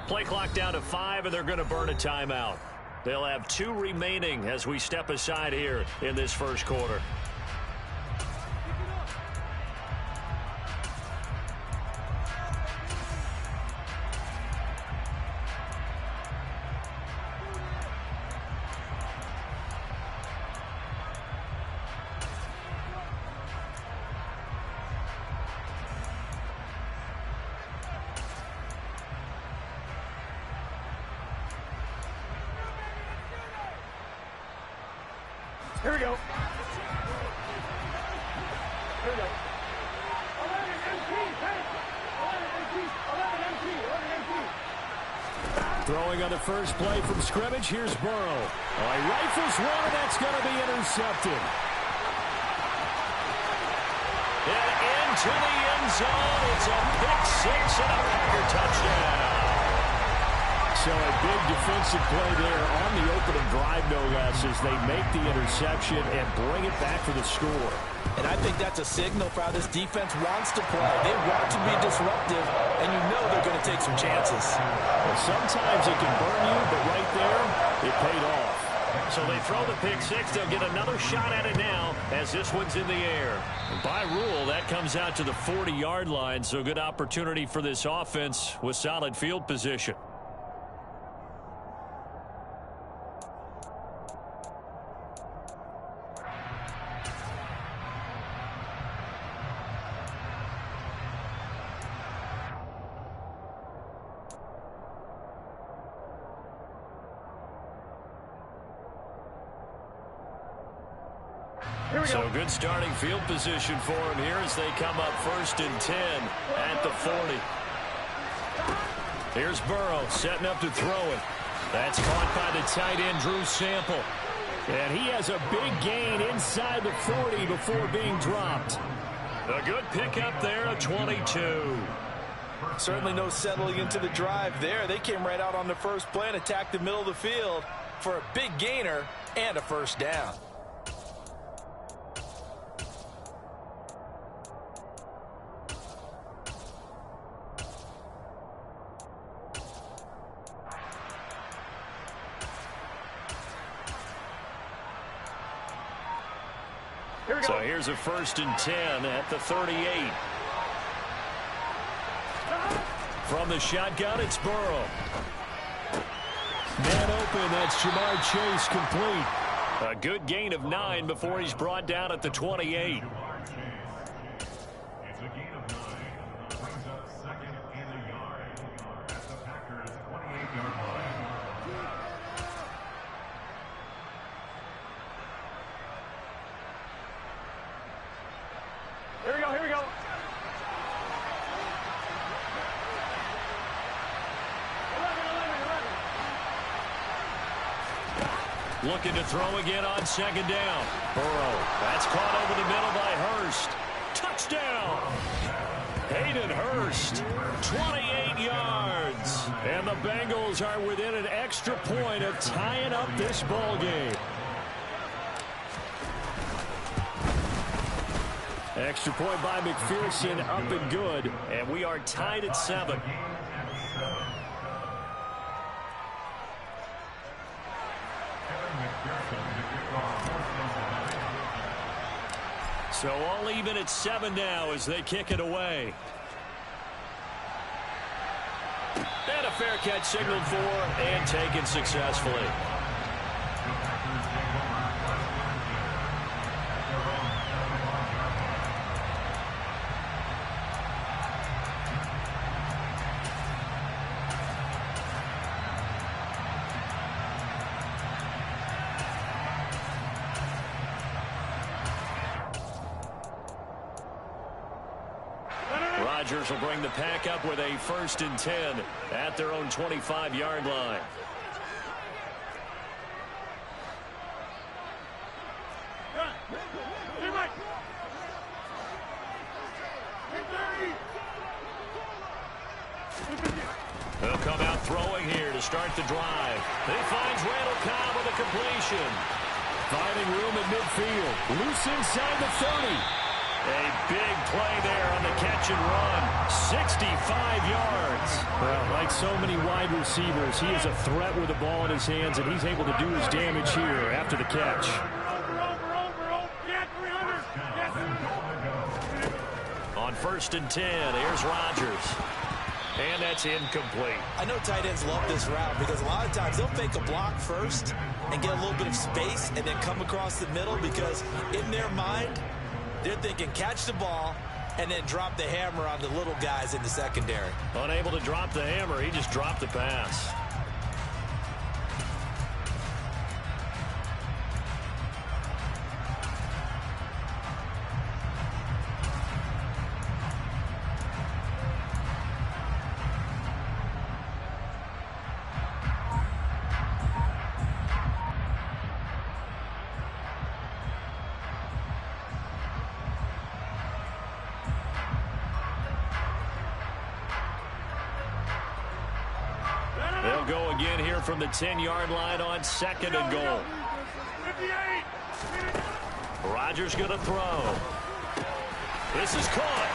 Play clock down to 5, and they're going to burn a timeout. They'll have 2 remaining as we step aside here in this first quarter. Here we go. Throwing on the first play from scrimmage, here's Burrow. Oh, he rifles one, and that's going to be intercepted. And into the end zone. It's a pick 6 and a Packer touchdown. So a big defensive play there on the opening drive, no less, as they make the interception and bring it back for the score. And I think that's a signal for how this defense wants to play. They want to be disruptive, and you know they're going to take some chances. Well, sometimes it can burn you, but right there, it paid off. So they throw the pick 6. They'll get another shot at it now as this one's in the air. And by rule, that comes out to the 40-yard line, so good opportunity for this offense with solid field position. So good starting field position for him here as they come up 1st and 10 at the 40. Here's Burrow setting up to throw it. That's caught by the tight end, Drew Sample. And he has a big gain inside the 40 before being dropped. A good pickup there, a 22. Certainly no settling into the drive there. They came right out on the first play and attacked the middle of the field for a big gainer and a first down. So here's a 1st and 10 at the 38. From the shotgun, it's Burrow. Man open, that's Jamar Chase complete. A good gain of 9 before he's brought down at the 28. It's a gain of 9. Brings up 2nd and a yard at the Packers' 28-yard line. Here we go, here we go. Looking to throw again on 2nd down. Burrow, that's caught over the middle by Hurst. Touchdown! Hayden Hurst, 28 yards. And the Bengals are within an extra point of tying up this ball game. Extra point by McPherson, up and good. And we are tied at 7. So all even at 7 now as they kick it away. And a fair catch signaled for and taken successfully. Rodgers will bring the pack up with a 1st and 10 at their own 25-yard line. They'll come out throwing here to start the drive. He finds Randall Cobb with a completion. Finding room at midfield. Loose inside the 30. A big play there on the catch and run. 65 yards. Well, like so many wide receivers, he is a threat with the ball in his hands, and he's able to do his damage here after the catch. On 1st and 10, here's Rodgers. And that's incomplete. I know tight ends love this route because a lot of times they'll fake a block first and get a little bit of space and then come across the middle because in their mind, they're thinking catch the ball and then drop the hammer on the little guys in the secondary. Unable to drop the hammer, he just dropped the pass. They'll go again here from the 10-yard line on 2nd and goal. Rodgers going to throw. This is caught.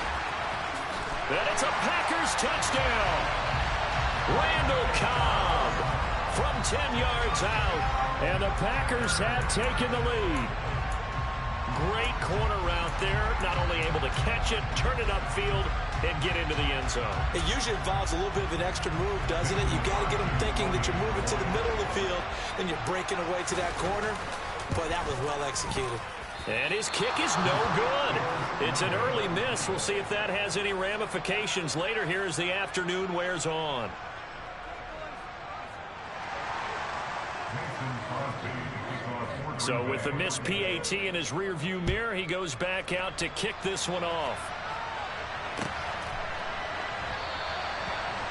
And it's a Packers touchdown. Randall Cobb from 10 yards out. And the Packers have taken the lead. Great corner route there. Not only able to catch it, turn it upfield, and get into the end zone. It usually involves a little bit of an extra move, doesn't it? You've got to get them thinking that you're moving to the middle of the field, then you're breaking away to that corner. Boy, that was well executed. And his kick is no good. It's an early miss. We'll see if that has any ramifications later here as the afternoon wears on. So with the missed PAT in his rearview mirror, he goes back out to kick this one off.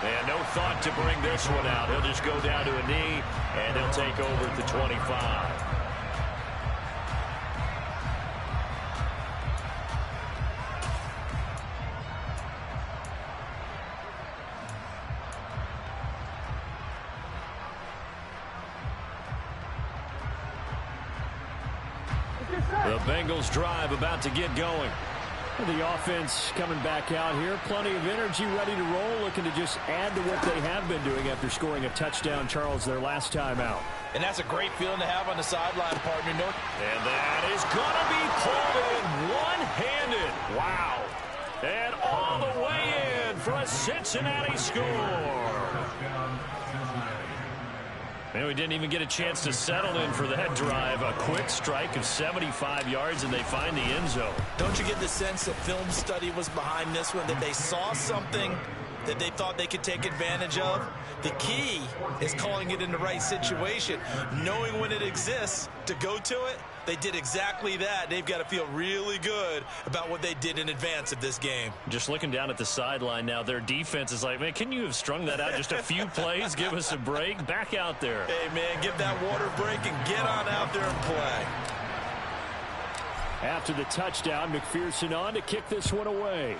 And no thought to bring this one out. He'll just go down to a knee, and he'll take over at the 25. The Bengals drive about to get going. The offense coming back out here. Plenty of energy, ready to roll, looking to just add to what they have been doing after scoring a touchdown, Charles, their last time out. And that's a great feeling to have on the sideline, partner. And that is going to be pulled in one-handed. Wow. And all the way in for a Cincinnati score. And we didn't even get a chance to settle in for that drive. A quick strike of 75 yards, and they find the end zone. Don't you get the sense that film study was behind this one, that they saw something that they thought they could take advantage of? The key is calling it in the right situation, knowing when it exists to go to it. They did exactly that. They've got to feel really good about what they did in advance of this game. Just looking down at the sideline now, their defense is like, man, can you have strung that out just a few plays? Give us a break. Back out there. Hey, man, give that water break and get on out there and play. After the touchdown, McPherson on to kick this one away.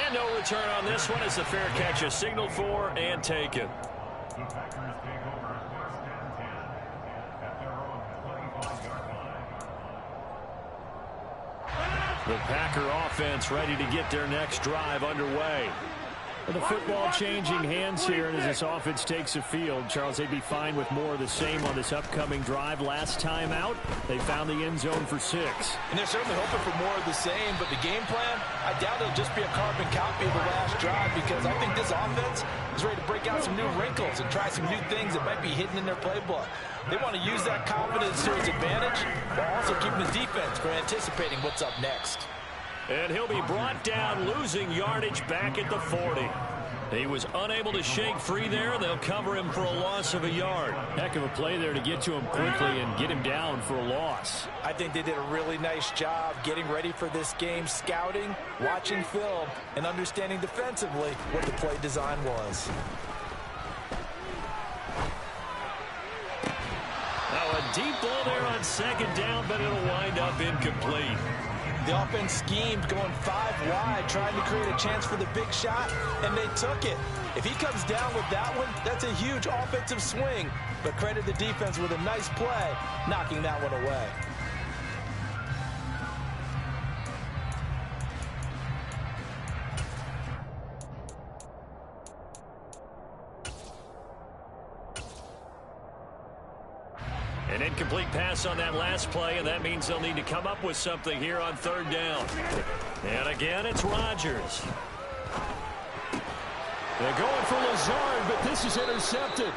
And no return on this one as the fair catch is signaled for and taken. The Packers take over 1st and 10 at their own 25-yard line. The Packer offense ready to get their next drive underway. The football changing hands here, and as this offense takes the field, Charles, they'd be fine with more of the same on this upcoming drive. Last time out, they found the end zone for 6. And they're certainly hoping for more of the same, but the game plan, I doubt it'll just be a carbon copy of the last drive, because I think this offense is ready to break out some new wrinkles and try some new things that might be hidden in their playbook. They want to use that confidence to its advantage, while also keeping the defense from anticipating what's up next. And he'll be brought down, losing yardage back at the 40. He was unable to shake free there. They'll cover him for a loss of a yard. Heck of a play there to get to him quickly and get him down for a loss. I think they did a really nice job getting ready for this game, scouting, watching film, and understanding defensively what the play design was. Now a deep ball there on 2nd down, but it'll wind up incomplete. The offense schemed going 5 wide, trying to create a chance for the big shot, and they took it. If he comes down with that one, that's a huge offensive swing. But credit the defense with a nice play, knocking that one away. An incomplete pass on that last play, and that means they'll need to come up with something here on third down. And again, it's Rodgers. They're going for Lazard, but this is intercepted.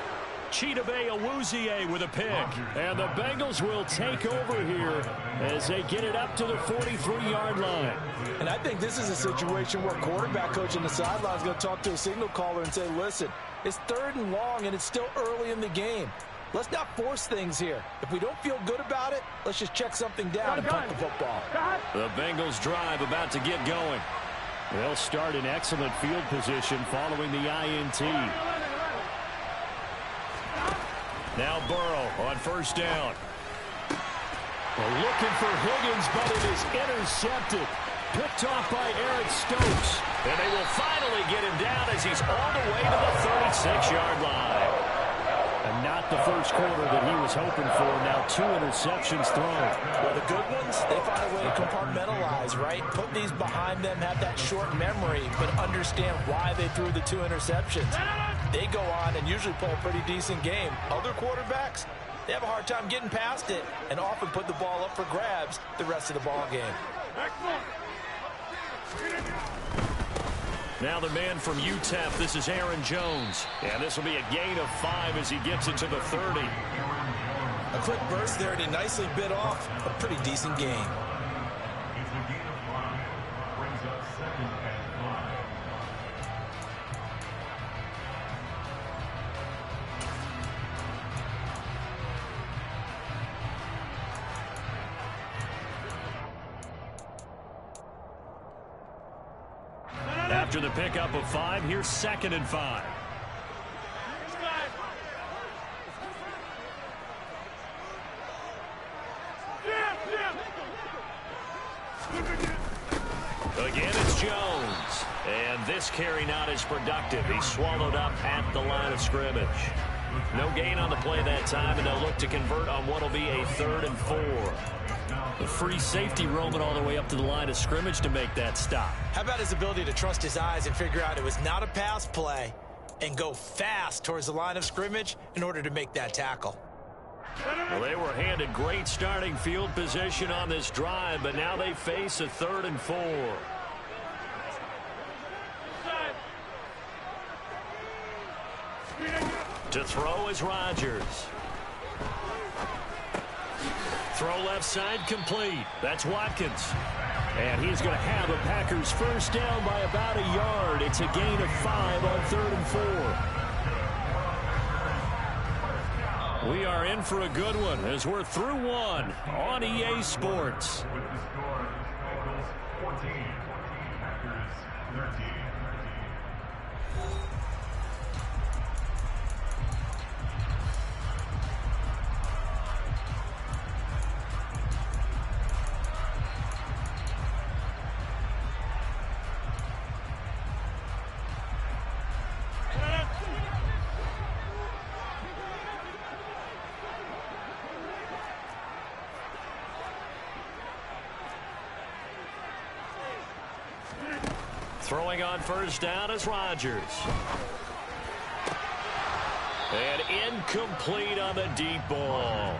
Chidobe Awuzie with a pick. And the Bengals will take over here as they get it up to the 43-yard line. And I think this is a situation where quarterback coach on the sideline is going to talk to a signal caller and say, listen, it's 3rd and long, and it's still early in the game. Let's not force things here. If we don't feel good about it, let's just check something down and punt the football. The Bengals drive about to get going. They'll start in excellent field position following the INT. Now Burrow on first down. They're looking for Higgins, but it is intercepted. Picked off by Eric Stokes. And they will finally get him down as he's all the way to the 36-yard line. And not the first quarter that he was hoping for. Now 2 interceptions thrown. Well, the good ones, they find a way to compartmentalize, right? Put these behind them, have that short memory, but understand why they threw the 2 interceptions. They go on and usually play a pretty decent game. Other quarterbacks, they have a hard time getting past it and often put the ball up for grabs the rest of the ball game. Now the man from UTEP, this is Aaron Jones. And this will be a gain of 5 as he gets it to the 30. A quick burst there, and he nicely bit off a pretty decent gain. It's a gain of 5. Brings up 2nd and 5. After the pickup of 5, here's 2nd and 5. Again, it's Jones. And this carry not as productive. He's swallowed up at the line of scrimmage. No gain on the play that time, and they'll look to convert on what will be a 3rd and 4. The free safety roaming all the way up to the line of scrimmage to make that stop. How about his ability to trust his eyes and figure out it was not a pass play and go fast towards the line of scrimmage in order to make that tackle? Well, they were handed great starting field position on this drive, but now they face a 3rd and 4. To throw is Rodgers. Throw left side complete. That's Watkins. And he's going to have a Packers first down by about a yard. It's a gain of 5 on 3rd and 4. We are in for a good one as we're through 1 on EA Sports. With the score, Bengals 14, Packers 13. Throwing on first down is Rodgers. And incomplete on the deep ball.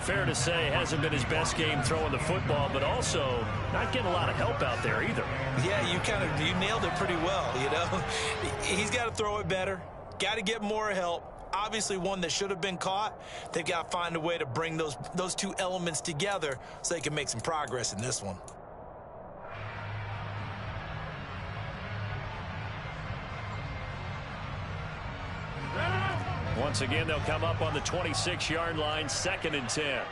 Fair to say, hasn't been his best game throwing the football, but also not getting a lot of help out there either. Yeah, you nailed it pretty well, you know. He's got to throw it better. Got to get more help. Obviously one that should have been caught. They've got to find a way to bring those 2 elements together so they can make some progress in this one. Once again, they'll come up on the 26-yard line, 2nd and 10.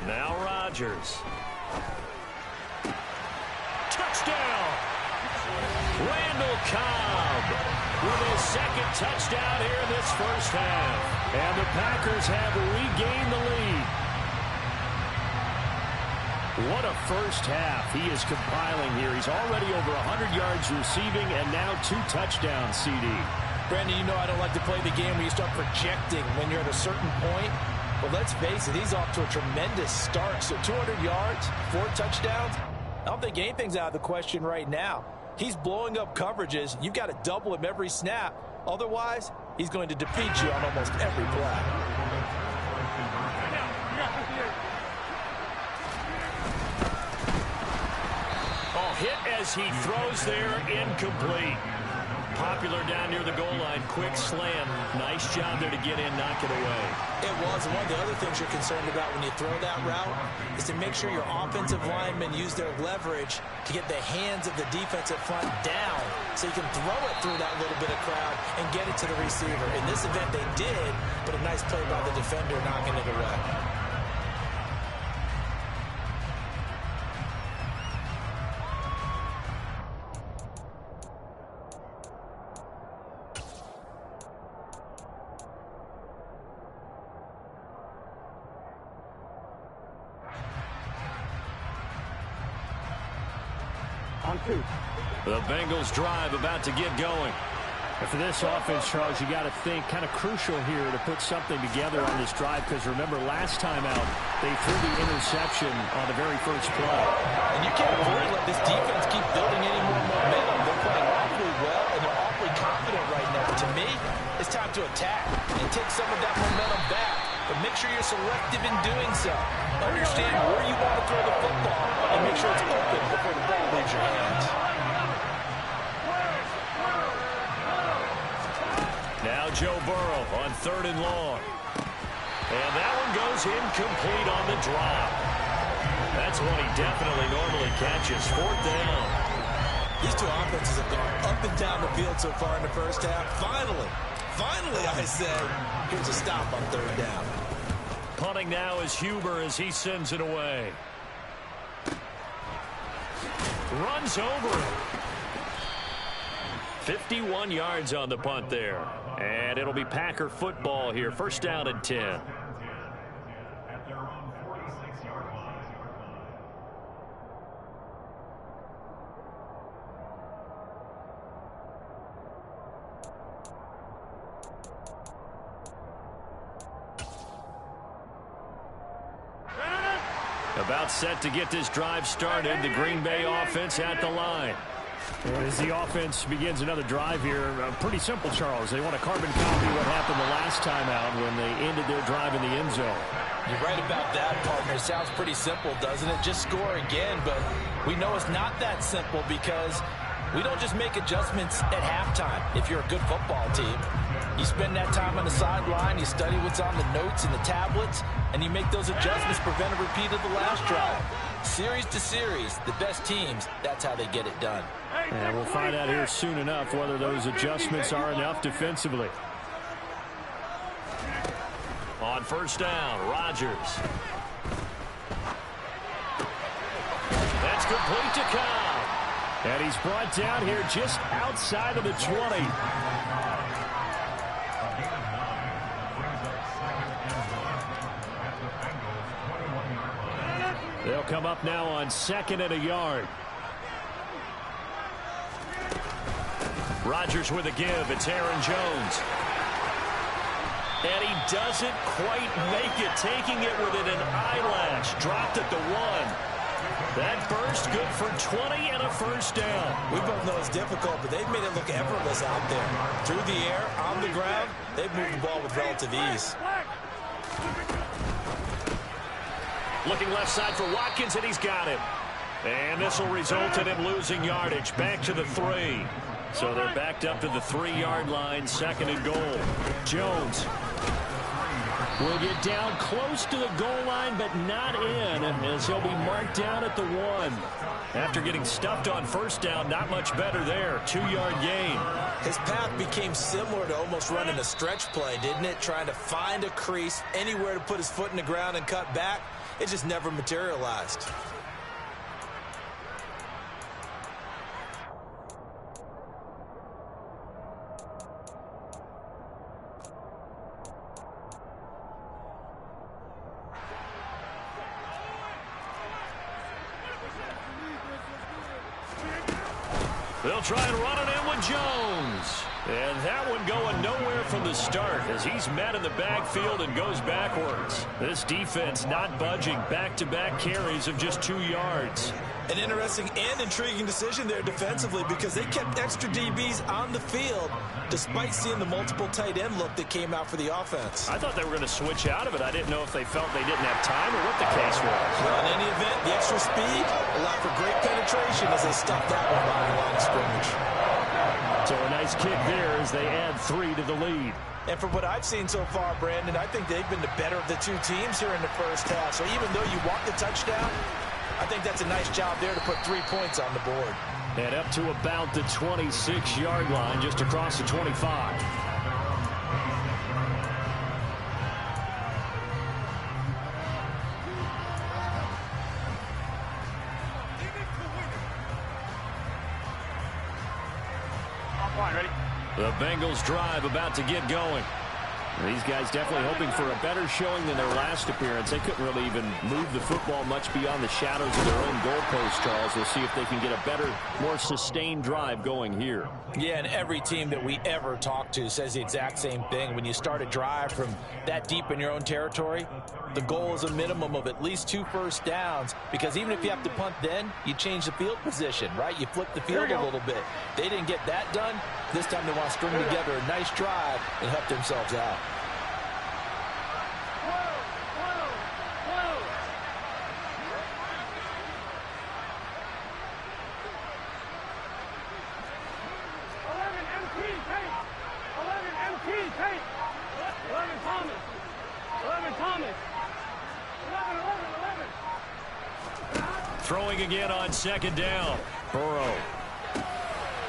Now Rodgers. Touchdown! Randall Cobb with his 2nd touchdown here in this first half. And the Packers have regained the lead. What a first half he is compiling here. He's already over 100 yards receiving and now 2 touchdowns, CD. Brandon, you know I don't like to play the game where you start projecting when you're at a certain point. But let's face it, he's off to a tremendous start. So 200 yards, 4 touchdowns. I don't think anything's out of the question right now. He's blowing up coverages. You've got to double him every snap. Otherwise, he's going to defeat you on almost every play. Oh, hit as he throws there, incomplete. Popular down near the goal line, quick slant. Nice job there to get in, knock it away. It was. One of the other things you're concerned about when you throw that route is to make sure your offensive linemen use their leverage to get the hands of the defensive front down so you can throw it through that little bit of crowd and get it to the receiver. In this event, they did, but a nice play by the defender knocking it away. The Bengals drive about to get going. And for this offense, Charles, you got to think kind of crucial here to put something together on this drive, because remember last time out they threw the interception on the very first play. And you can't afford to let this defense keep building any more momentum. They're playing awfully well, and they're awfully confident right now. To me, it's time to attack and take some of that momentum back. But make sure you're selective in doing so. Understand where you want to throw the football and make sure it's open before the ball leaves your hands. Now Joe Burrow on 3rd and long. And that one goes incomplete on the drop. That's one he definitely normally catches. 4th down. These two offenses have gone up and down the field so far in the first half. Finally, I say, here's a stop on 3rd down. Punting now is Huber as he sends it away. Runs over it. 51 yards on the punt there. And it'll be Packer football here. 1st down and 10. At their own 46-yard line. About set to get this drive started. The Green Bay offense at the line. As the offense begins another drive here, pretty simple, Charles. They want to carbon copy what happened the last time out when they ended their drive in the end zone. You're right about that, partner. It sounds pretty simple, doesn't it? Just score again, but we know it's not that simple because we don't just make adjustments at halftime if you're a good football team. You spend that time on the sideline, you study what's on the notes and the tablets, and you make those adjustments, prevent a repeat of the last drive. Series to series, the best teams, that's how they get it done. And we'll find out here soon enough whether those adjustments are enough defensively. On 1st down, Rodgers. That's complete to Cobb. And he's brought down here just outside of the 20. They'll come up now on 2nd and a yard. Rodgers with a give. It's Aaron Jones. And he doesn't quite make it, taking it within an eyelash. Dropped at the 1. That burst good for 20 and a 1st down. We both know it's difficult, but they've made it look effortless out there. Through the air, on the ground, they've moved the ball with relative ease. Looking left side for Watkins, and he's got him. And this will result in him losing yardage. Back to the 3. So they're backed up to the 3-yard line, 2nd and goal. Jones will get down close to the goal line, but not in, as he'll be marked down at the 1. After getting stuffed on 1st down, not much better there. 2-yard gain. His path became similar to almost running a stretch play, didn't it? Trying to find a crease, anywhere to put his foot in the ground and cut back. It just never materialized. They'll try and run it in with Jones. And that one going nowhere from the start as he's met in the backfield and goes backwards. This defense not budging. Back-to-back carries of just 2 yards. An interesting and intriguing decision there defensively because they kept extra DBs on the field despite seeing the multiple tight end look that came out for the offense. I thought they were going to switch out of it. I didn't know if they felt they didn't have time or what the case was. Well, in any event, the extra speed allowed for great penetration as they stuffed that one behind the line of scrimmage. So a nice kick there as they add 3 to the lead. And from what I've seen so far, Brandon, I think they've been the better of the two teams here in the first half. So even though you want the touchdown, I think that's a nice job there to put 3 points on the board. And up to about the 26-yard line, just across the 25. The Bengals drive about to get going. These guys definitely hoping for a better showing than their last appearance. They couldn't really even move the football much beyond the shadows of their own goalpost, Charles. We'll see if they can get a better, more sustained drive going here. Yeah, and every team that we ever talk to says the exact same thing. When you start a drive from that deep in your own territory, the goal is a minimum of at least 2 first downs, because even if you have to punt then, you change the field position, right? You flip the field a little bit. They didn't get that done. This time they want to string together a nice drive and help themselves out. Throwing again on second down. Burrow.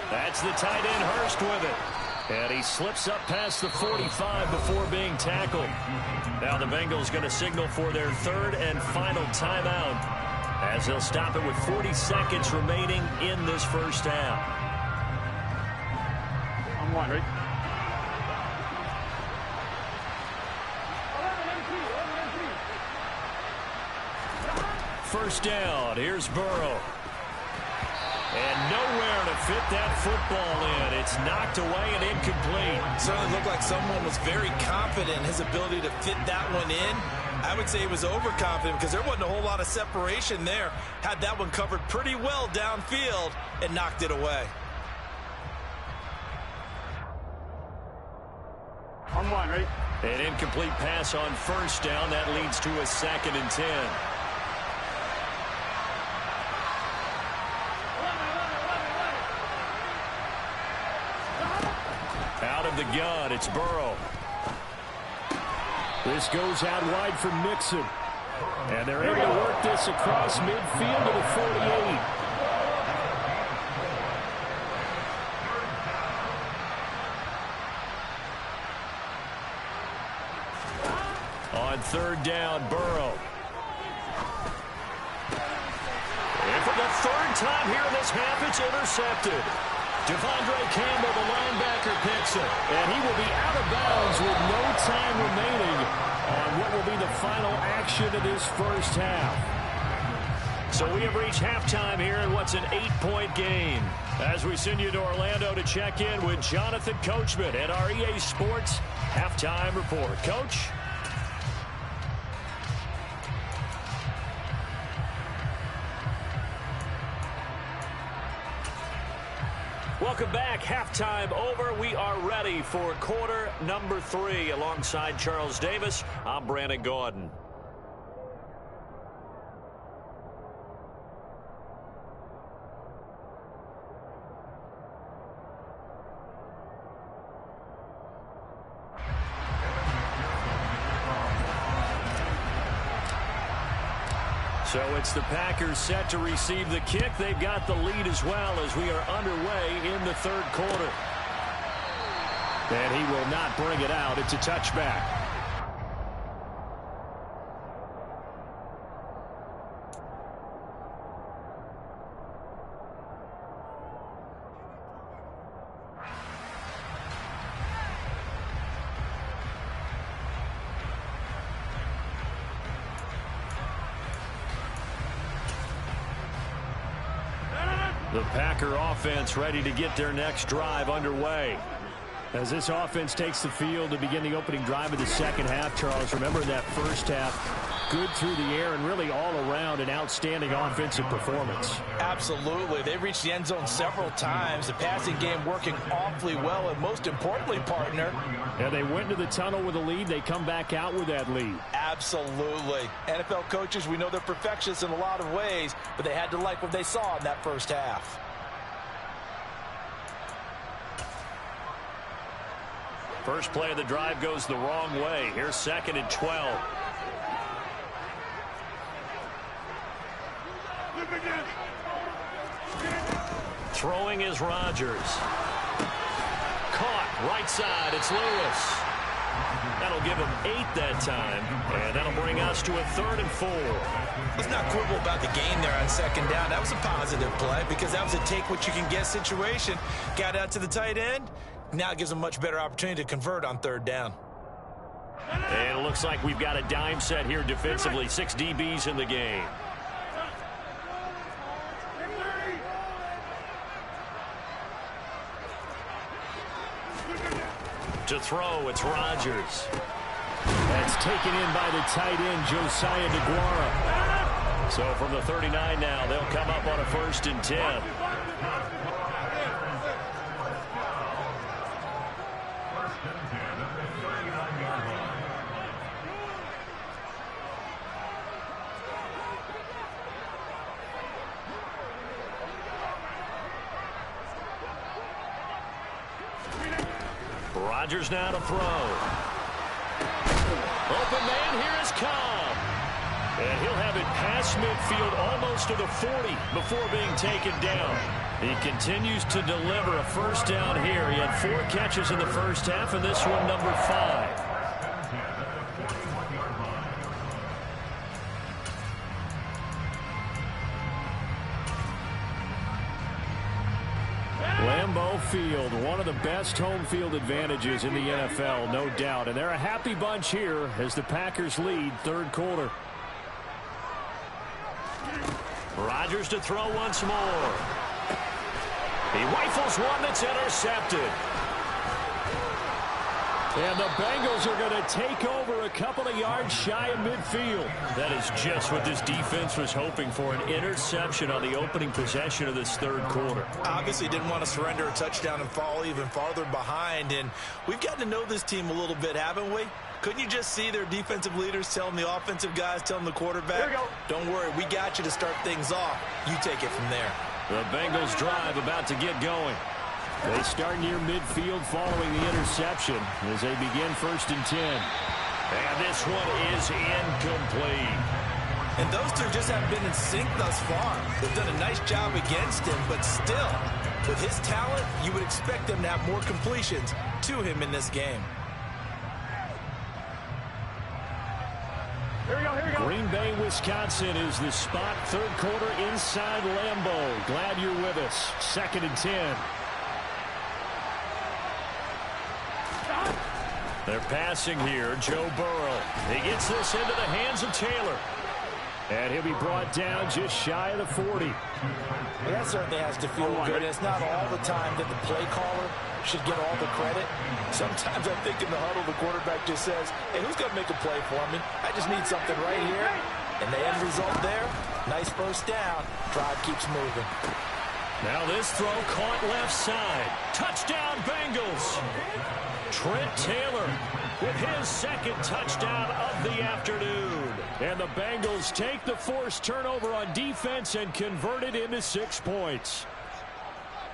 That's the tight end Hurst with it. And he slips up past the 45 before being tackled. Now the Bengals going to signal for their 3rd and final timeout as they'll stop it with 40 seconds remaining in this first half. I'm wondering. First down. Here's Burrow. And nowhere to fit that football in. It's knocked away and incomplete. Certainly looked like someone was very confident in his ability to fit that one in. I would say he was overconfident because there wasn't a whole lot of separation there. Had that one covered pretty well downfield and knocked it away. I'm wondering. An incomplete pass on first down. That leads to a 2nd and 10. Out of the gun, it's Burrow. This goes out wide for Mixon. And they're able to work this across midfield to the 48. On 3rd down, Burrow. And for the 3rd time here in this half, it's intercepted. Devondre Campbell, the linebacker, picks it. And he will be out of bounds with no time remaining on what will be the final action of this first half. So we have reached halftime here in what's an 8-point game. As we send you to Orlando to check in with Jonathan Coachman at our EA Sports Halftime Report. Coach? Welcome back. Halftime over. We are ready for quarter number 3. Alongside Charles Davis, I'm Brandon Gaudin. So it's the Packers set to receive the kick. They've got the lead as well as we are underway in the 3rd quarter. And he will not bring it out. It's a touchback. The Packer offense ready to get their next drive underway. As this offense takes the field to begin the opening drive of the second half, Charles, remember that first half, good through the air and really all around an outstanding offensive performance. Absolutely. They reached the end zone several times. The passing game working awfully well, and most importantly, partner. Yeah, they went to the tunnel with a lead. They come back out with that lead. Absolutely. NFL coaches, we know they're perfectionists in a lot of ways, but they had to like what they saw in that first half. First play of the drive goes the wrong way. Here's 2nd and 12. Throwing is Rodgers. Caught right side. It's Lewis. That'll give him 8 that time, and that'll bring us to a 3rd and 4. Let's not quibble about the gain there on 2nd down. That was a positive play because that was a take-what-you-can-get situation. Got out to the tight end. Now it gives them a much better opportunity to convert on 3rd down. And it looks like we've got a dime set here defensively. 6 DBs in the game. To throw, it's Rodgers. That's taken in by the tight end, Josiah DeGuara. So from the 39 now, they'll come up on a 1st and 10. Rodgers now to throw. Open man, here is Cobb. And he'll have it past midfield almost to the 40 before being taken down. He continues to deliver a 1st down here. He had 4 catches in the first half, and this one number 5. Lambeau Field, one of the best home field advantages in the NFL, no doubt. And they're a happy bunch here as the Packers lead 3rd quarter. Rodgers to throw once more. He rifles one that's intercepted. And the Bengals are going to take over a couple of yards shy of midfield. That is just what this defense was hoping for, an interception on the opening possession of this 3rd quarter. Obviously didn't want to surrender a touchdown and fall even farther behind. And we've gotten to know this team a little bit, haven't we? Couldn't you just see their defensive leaders telling the offensive guys, telling the quarterback, don't worry, we got you to start things off. You take it from there. The Bengals drive about to get going. They start near midfield following the interception as they begin 1st and 10. And this one is incomplete. And those two just haven't been in sync thus far. They've done a nice job against him, but still, with his talent, you would expect them to have more completions to him in this game. Here we go. Green Bay, Wisconsin is the spot. 3rd quarter inside Lambeau. Glad you're with us. 2nd and 10. They're passing here. Joe Burrow. He gets this into the hands of Taylor. And he'll be brought down just shy of the 40. Well, that certainly has to feel good. It's not all the time that the play caller should get all the credit. Sometimes I think in the huddle, the quarterback just says, hey, who's going to make a play for me? I just need something right here. And the end result there, nice 1st down. Drive keeps moving. Now this throw caught left side. Touchdown, Bengals. Trent Taylor with his 2nd touchdown of the afternoon. And the Bengals take the forced turnover on defense and convert it into 6 points.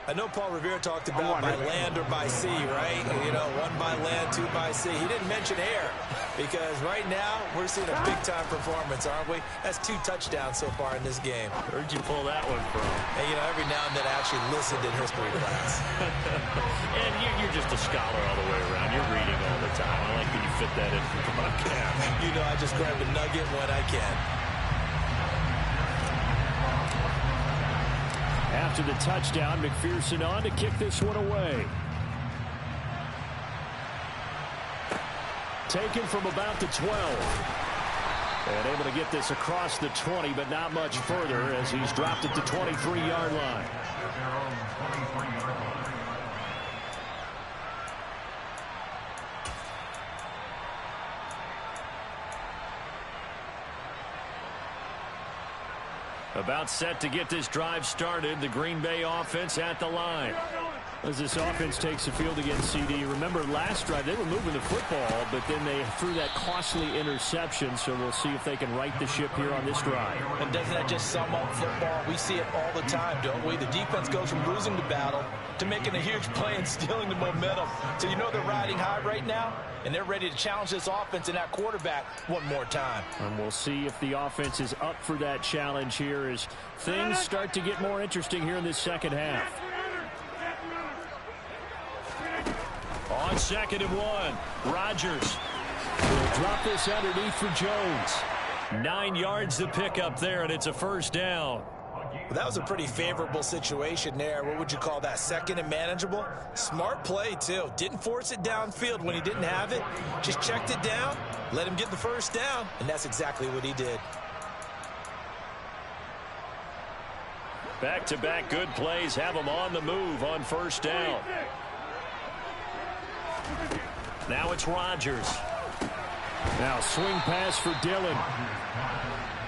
I know Paul Revere talked about by land or by sea, right? You know, 1 by land, 2 by sea. He didn't mention air because right now we're seeing a big-time performance, aren't we? That's 2 touchdowns so far in this game. Where'd you pull that one from? And, you know, every now and then I actually listened in history class. And you're just a scholar all the way around. You're reading all the time. I like that you fit that in for the podcast. You know, I just grab a nugget when I can. After the touchdown, McPherson on to kick this one away. Taken from about the 12. And able to get this across the 20, but not much further as he's dropped at the 23-yard line. About set to get this drive started. The Green Bay offense at the line. As this offense takes the field against CD, remember last drive they were moving the football, but then they threw that costly interception, so we'll see if they can right the ship here on this drive. And doesn't that just sum up football? We see it all the time, don't we? The defense goes from losing the battle to making a huge play and stealing the momentum. So you know they're riding high right now, and they're ready to challenge this offense and that quarterback one more time. And we'll see if the offense is up for that challenge here as things start to get more interesting here in this second half. On 2nd and 1, Rodgers will drop this underneath for Jones. 9 yards to pick up there, and it's a first down. Well, that was a pretty favorable situation there. What would you call that? 2nd and manageable? Smart play, too. Didn't force it downfield when he didn't have it. Just checked it down, let him get the first down, and that's exactly what he did. Back-to-back good plays have him on the move on first down. Now it's Rodgers. Now swing pass for Dillon.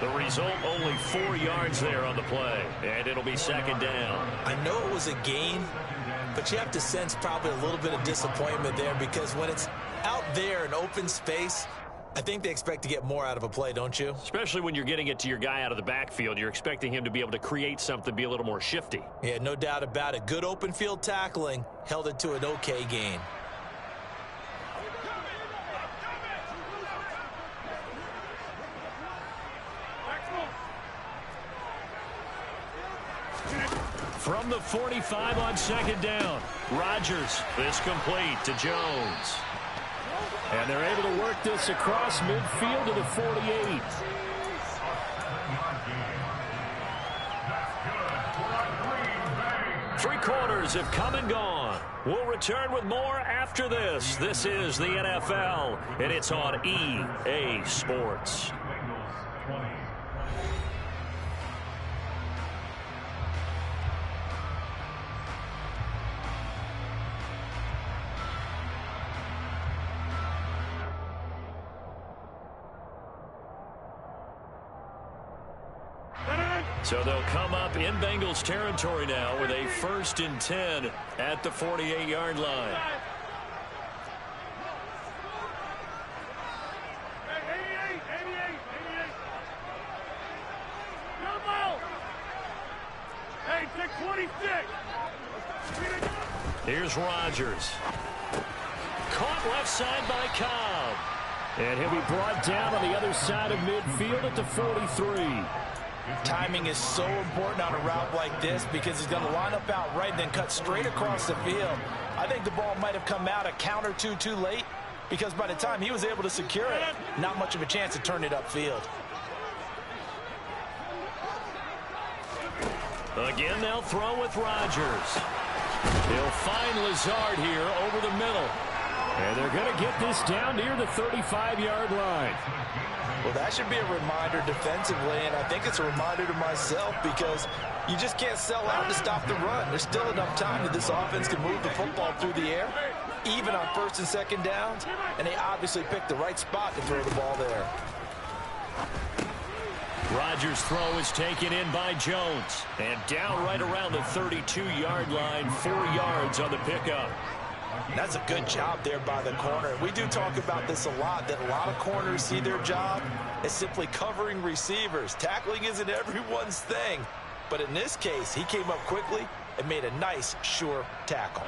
The result, only 4 yards there on the play, and it'll be 2nd down. I know it was a gain, but you have to sense probably a little bit of disappointment there because when it's out there in open space, I think they expect to get more out of a play, don't you? Especially when you're getting it to your guy out of the backfield. You're expecting him to be able to create something, be a little more shifty. Yeah, no doubt about it. Good open field tackling held it to an okay gain. From the 45 on 2nd down, Rodgers, this complete to Jones. And they're able to work this across midfield to the 48. Three quarters have come and gone. We'll return with more after this. This is the NFL, and it's on EA Sports. So they'll come up in Bengals territory now with a 1st and 10 at the 48-yard line. Here's Rodgers. Caught left side by Cobb. And he'll be brought down on the other side of midfield at the 43. Timing is so important on a route like this because he's going to line up out right and then cut straight across the field. I think the ball might have come out a count or two too late because by the time he was able to secure it, not much of a chance to turn it upfield. Again, they'll throw with Rodgers. He'll find Lazard here over the middle. And they're going to get this down near the 35-yard line. Well, that should be a reminder defensively, and I think it's a reminder to myself because you just can't sell out to stop the run. There's still enough time that this offense can move the football through the air, even on 1st and 2nd downs, and they obviously picked the right spot to throw the ball there. Rodgers' throw is taken in by Jones, and down right around the 32-yard line, 4 yards on the pickup. That's a good job there by the corner. We do talk about this a lot, that a lot of corners see their job as simply covering receivers. Tackling isn't everyone's thing. But in this case, he came up quickly and made a nice, sure tackle.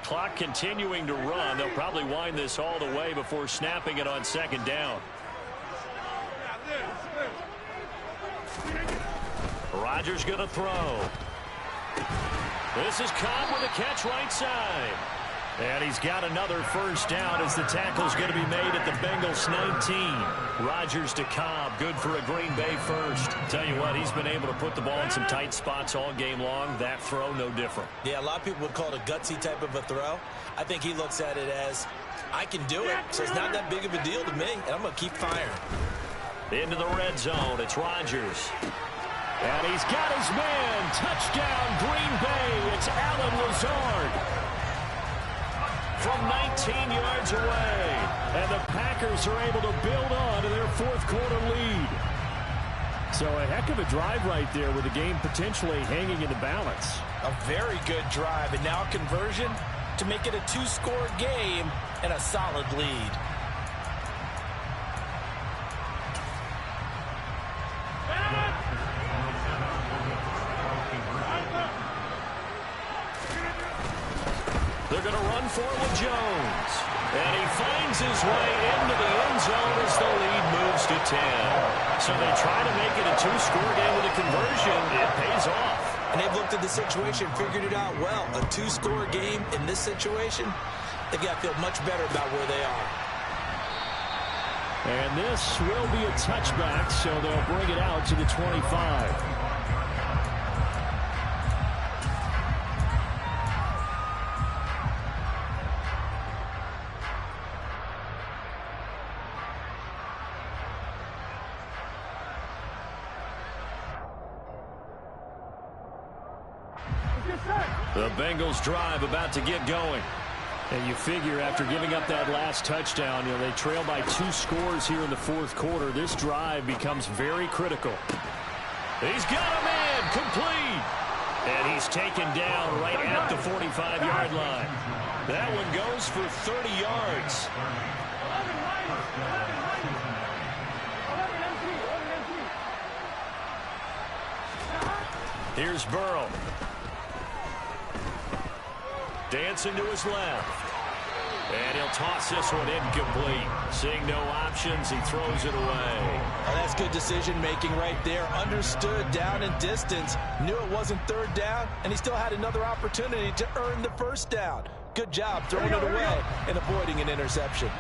Clock continuing to run. They'll probably wind this all the way before snapping it on 2nd down. Rodgers going to throw. This is Cobb with a catch right side. And he's got another first down as the tackle's going to be made at the Bengals 19. Rodgers to Cobb, good for a Green Bay first. Tell you what, he's been able to put the ball in some tight spots all game long. That throw, no different. Yeah, a lot of people would call it a gutsy type of a throw. I think he looks at it as, I can do it, so it's not that big of a deal to me, and I'm going to keep firing. Into the red zone, it's Rodgers. And he's got his man. Touchdown, Green Bay. It's Allen Lazard. From 19 yards away. And the Packers are able to build on to their 4th quarter lead. So a heck of a drive right there with the game potentially hanging in the balance. A very good drive, and now conversion to make it a two-score game and a solid lead. They're going to run for it with Jones. And he finds his way into the end zone as the lead moves to 10. So they try to make it a two-score game with a conversion. It pays off. And they've looked at the situation, figured it out well. A two-score game in this situation, they've got to feel much better about where they are. And this will be a touchback, so they'll bring it out to the 25. The Bengals drive about to get going. And you figure after giving up that last touchdown, they trail by 2 scores here in the fourth quarter. This drive becomes very critical. He's got a man complete. And he's taken down right at the 45-yard line. That one goes for 30 yards. Here's Burrow. Dancing to his left. And he'll toss this one incomplete. Seeing no options, he throws it away. Oh, that's good decision-making right there. Understood down and distance. Knew it wasn't third down, and he still had another opportunity to earn the first down. Good job throwing it away and avoiding an interception.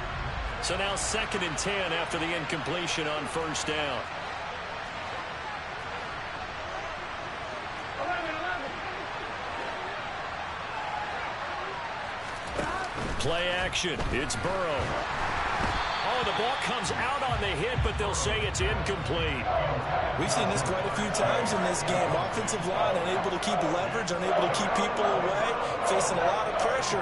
So now 2nd and 10 after the incompletion on first down. Play action. It's Burrow. Oh, the ball comes out on the hit, but they'll say it's incomplete. We've seen this quite a few times in this game. Offensive line unable to keep leverage, unable to keep people away, facing a lot of pressure.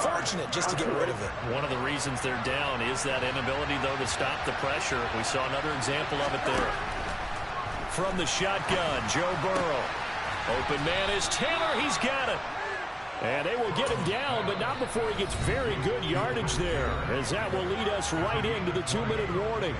Fortunate just to get rid of it. One of the reasons they're down is that inability, though, to stop the pressure. We saw another example of it there. From the shotgun, Joe Burrow. Open man is Taylor. He's got it. And they will get him down, but not before he gets very good yardage there, as that will lead us right into the 2-minute warning.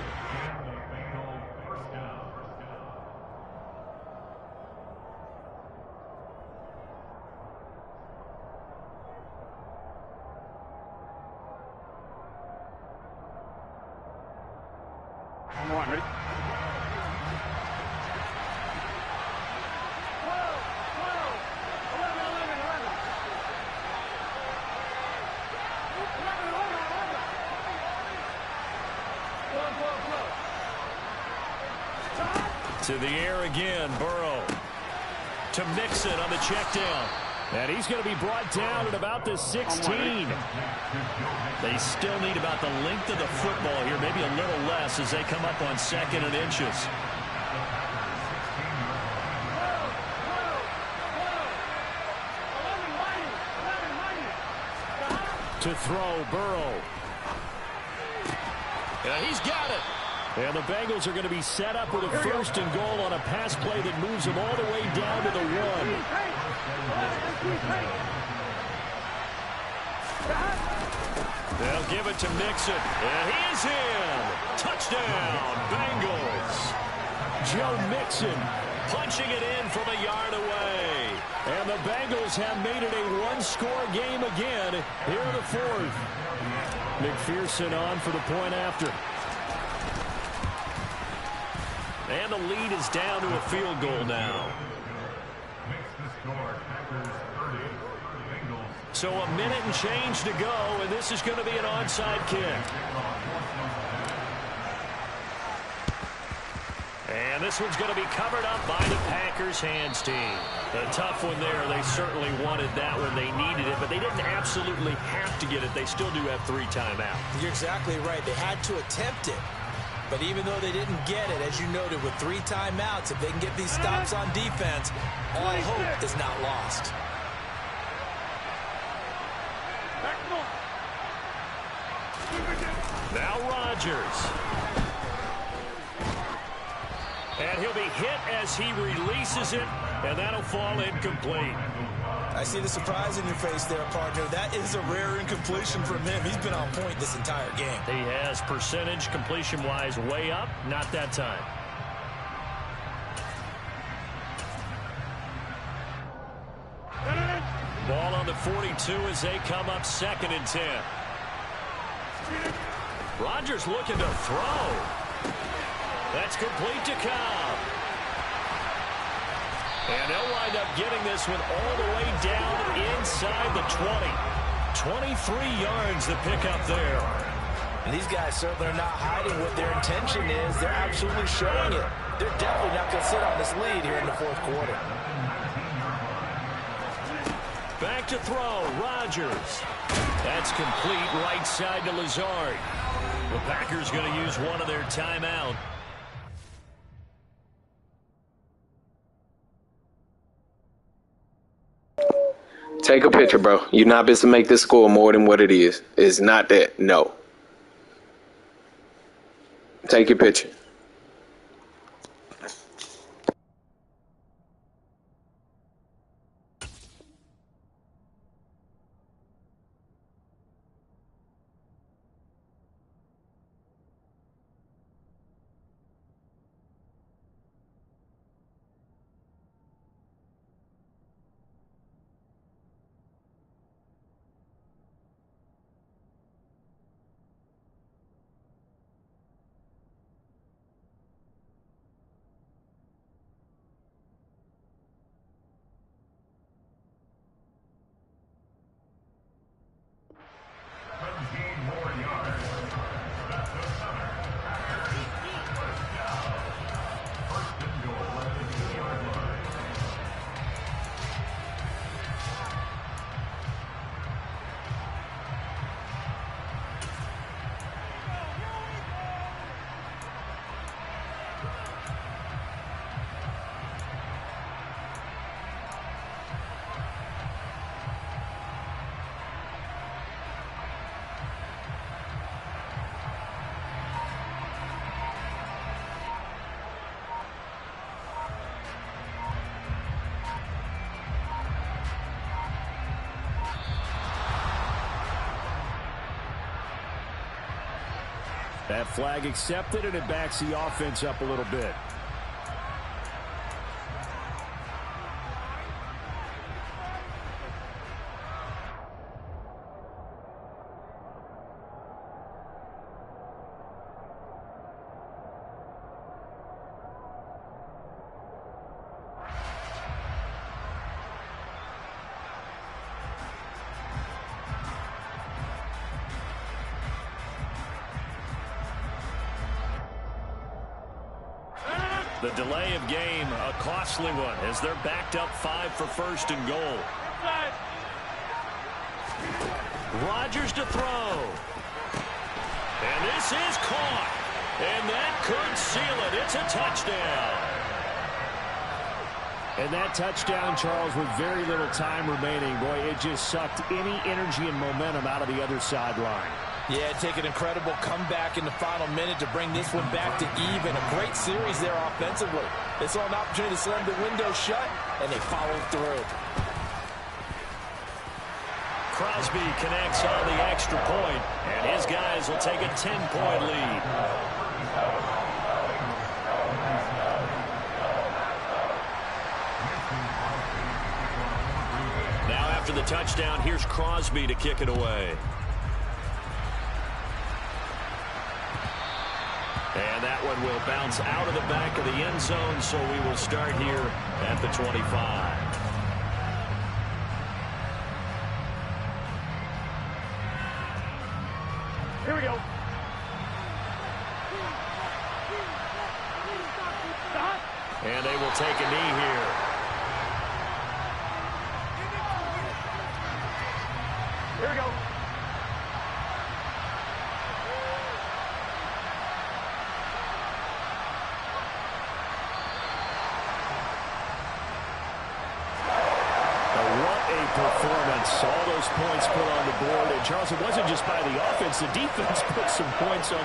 Come on, ready? To the air again, Burrow. To Mixon on the check down. And he's going to be brought down at about the 16. They still need about the length of the football here, maybe a little less as they come up on 2nd and inches. To throw, Burrow. Yeah, he's got it. And the Bengals are going to be set up with a 1st and goal on a pass play that moves them all the way down to the 1. They'll give it to Mixon. And he is in. Touchdown, Bengals. Joe Mixon punching it in from a yard away. And the Bengals have made it a 1-score game again here in the 4th. McPherson on for the point after. And the lead is down to a field goal now. So a minute and change to go, and this is going to be an onside kick. And this one's going to be covered up by the Packers hands team. A tough one there. They certainly wanted that one. They needed it, but they didn't absolutely have to get it. They still do have 3 timeouts. You're exactly right. They had to attempt it. But even though they didn't get it, as you noted, with 3 timeouts, if they can get these stops on defense, all hope is not lost. Now Rodgers. And he'll be hit as he releases it, and that'll fall incomplete. I see the surprise in your face there, partner. That is a rare incompletion from him. He's been on point this entire game. He has percentage completion-wise way up, not that time. Ball on the 42 as they come up 2nd and 10. Rodgers looking to throw. That's complete to Cobb. And they'll wind up getting this one all the way down inside the 20. 23 yards the pickup there. And these guys certainly are not hiding what their intention is. They're absolutely showing it. They're definitely not going to sit on this lead here in the 4th quarter. Back to throw, Rodgers. That's complete right side to Lazard. The Packers going to use one of their timeout. Take a picture, bro. You're not supposed to make this score more than what it is. It's not that. No. Take your picture. That flag accepted, and it backs the offense up a little bit. The delay of game, a costly one, as they're backed up 5 for 1st and goal. Rodgers to throw. And this is caught. And that could seal it. It's a touchdown. And that touchdown, Charles, with very little time remaining, boy, it just sucked any energy and momentum out of the other sideline. Yeah, take an incredible comeback in the final minute to bring this one back to even. A great series there offensively. They saw an opportunity to slam the window shut, and they followed through. Crosby connects on the extra point, and his guys will take a 10-point lead. Now after the touchdown, here's Crosby to kick it away. And that one will bounce out of the back of the end zone, so we will start here at the 25. Here we go. And they will take a knee here. Here we go. Performance, all those points put on the board, and Charles, it wasn't just by the offense, the defense put some points on